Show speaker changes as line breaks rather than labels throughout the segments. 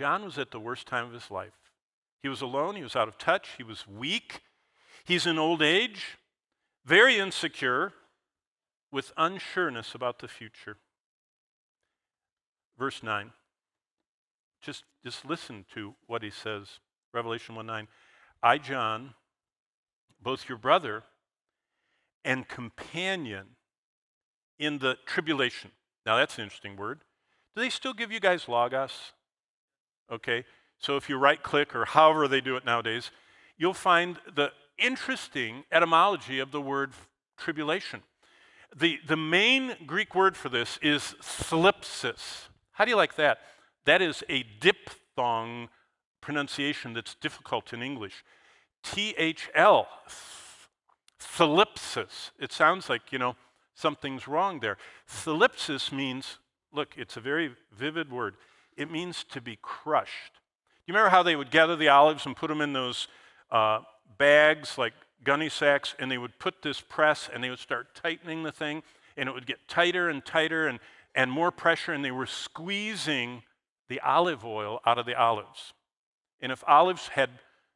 John was at the worst time of his life. He was alone, he was out of touch, he was weak, he's in old age, very insecure, with unsureness about the future. Verse 9. Just listen to what he says. Revelation 1:9. I, John, both your brother and companion in the tribulation. Now that's an interesting word. Do they still give you guys logos? Okay, so if you right-click or however they do it nowadays, you'll find the interesting etymology of the word tribulation. The main Greek word for this is thlipsis. How do you like that? That is a diphthong pronunciation that's difficult in English. T-H-L, thlipsis. It sounds like, something's wrong there. Thlipsis means, look, it's a very vivid word. It means to be crushed. You remember how they would gather the olives and put them in those bags like gunny sacks, and they would put this press and they would start tightening the thing, and it would get tighter and tighter and more pressure, and they were squeezing the olive oil out of the olives. And if olives had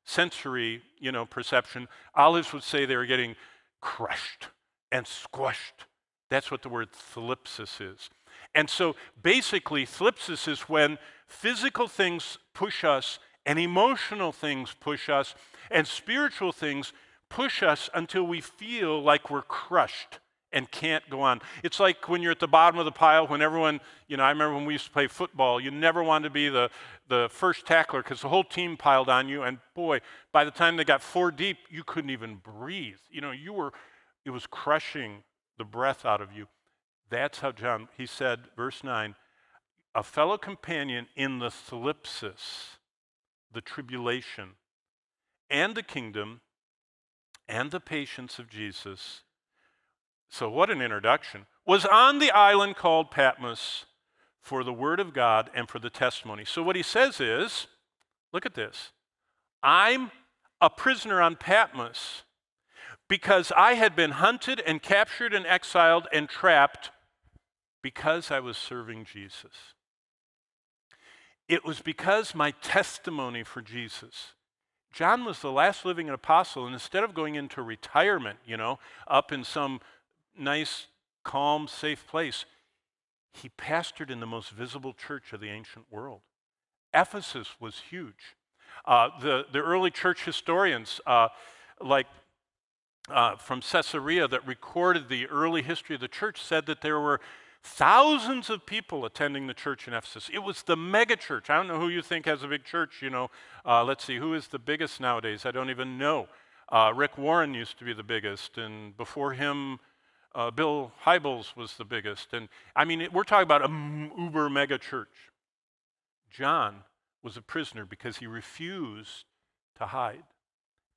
sensory, perception, olives would say they were getting crushed and squashed. That's what the word thlipsis is. And so basically, thlipsis is when physical things push us and emotional things push us and spiritual things push us until we feel like we're crushed and can't go on. It's like when you're at the bottom of the pile, when everyone, I remember when we used to play football, you never wanted to be the first tackler because the whole team piled on you, and boy, by the time they got 4 deep, you couldn't even breathe. It was crushing the breath out of you. That's how John, he said, verse 9, a fellow companion in the thlipsis, the tribulation, and the kingdom, and the patience of Jesus. So what an introduction. Was on the island called Patmos for the word of God and for the testimony. So what he says is, look at this. I'm a prisoner on Patmos because I had been hunted and captured and exiled and trapped because I was serving Jesus. It was because my testimony for Jesus. John was the last living apostle, and instead of going into retirement, up in some nice, calm, safe place, he pastored in the most visible church of the ancient world. Ephesus was huge. The early church historians, from Caesarea that recorded the early history of the church, said that there were thousands of people attending the church in Ephesus. It was the mega church. I don't know who you think has a big church, Let's see, who is the biggest nowadays? I don't even know. Rick Warren used to be the biggest, and before him, Bill Hybels was the biggest. And we're talking about a uber mega church. John was a prisoner because he refused to hide,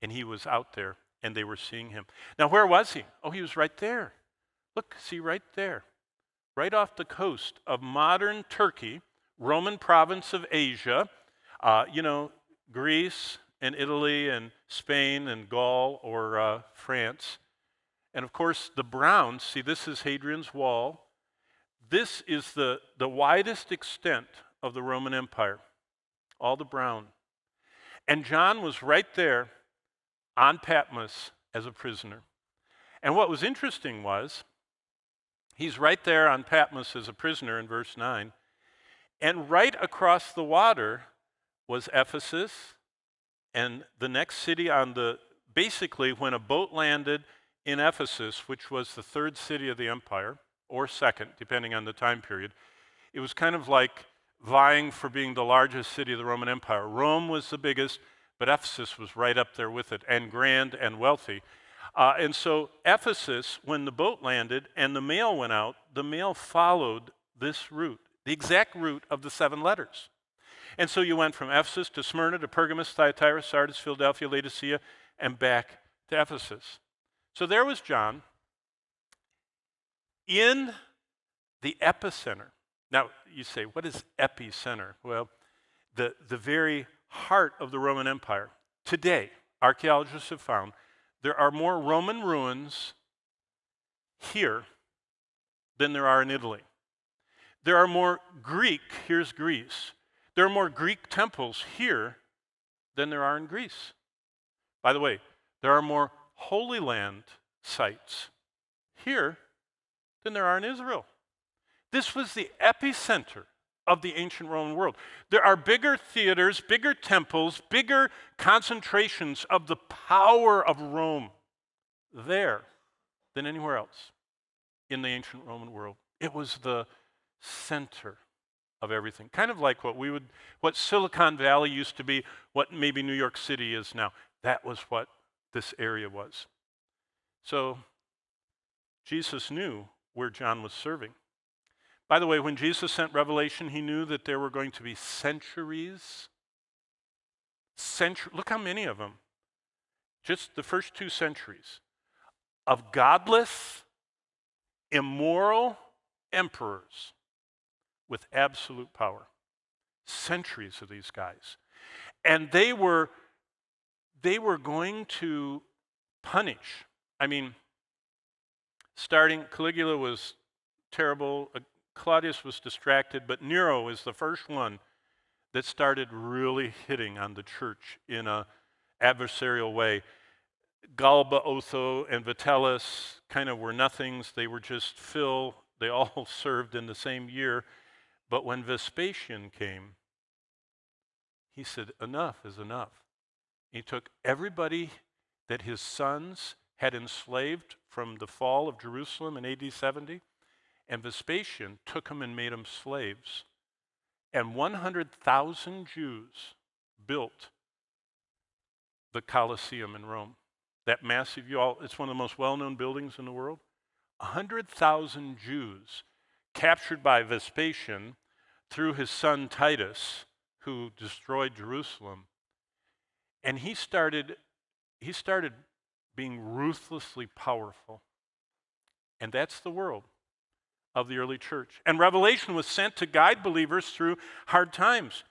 and he was out there, and they were seeing him. Now, where was he? Oh, he was right there. Look, see, right there. Right off the coast of modern Turkey, Roman province of Asia, Greece and Italy and Spain and Gaul or France. And of course, the brown, see, this is Hadrian's Wall. This is the widest extent of the Roman Empire, all the brown. And John was right there on Patmos as a prisoner. And what was interesting was, he's right there on Patmos as a prisoner in verse 9. And right across the water was Ephesus, and the next city basically when a boat landed in Ephesus, which was the 3rd city of the empire, or 2nd, depending on the time period, it was kind of like vying for being the largest city of the Roman Empire. Rome was the biggest, but Ephesus was right up there with it, and grand and wealthy. And so Ephesus, when the boat landed and the mail went out, the mail followed this route, the exact route of the 7 letters. And so you went from Ephesus to Smyrna to Pergamos, Thyatira, Sardis, Philadelphia, Laodicea, and back to Ephesus. So there was John in the epicenter. Now, you say, what is epicenter? Well, the very heart of the Roman Empire. Today, archaeologists have found there are more Roman ruins here than there are in Italy. There are more Greek, here's Greece. There are more Greek temples here than there are in Greece. By the way, there are more Holy Land sites here than there are in Israel. This was the epicenter of the ancient Roman world. There are bigger theaters, bigger temples, bigger concentrations of the power of Rome there than anywhere else in the ancient Roman world. It was the center of everything. Kind of like what Silicon Valley used to be, what maybe New York City is now. That was what this area was. So Jesus knew where John was serving. By the way, when Jesus sent Revelation, he knew that there were going to be centuries. Look how many of them. Just the first 2 centuries of godless, immoral emperors with absolute power. Centuries of these guys. And they were going to punish. I mean, Caligula was terrible. Claudius was distracted, but Nero is the first one that started really hitting on the church in an adversarial way. Galba, Otho, and Vitellius kind of were nothings. They were just Phil. They all served in the same year. But when Vespasian came, he said, enough is enough. He took everybody that his sons had enslaved from the fall of Jerusalem in AD 70, and Vespasian took them and made them slaves. And 100,000 Jews built the Colosseum in Rome. That massive, it's one of the most well-known buildings in the world. 100,000 Jews captured by Vespasian through his son Titus, who destroyed Jerusalem. And he started being ruthlessly powerful. And that's the world of the early church. And Revelation was sent to guide believers through hard times.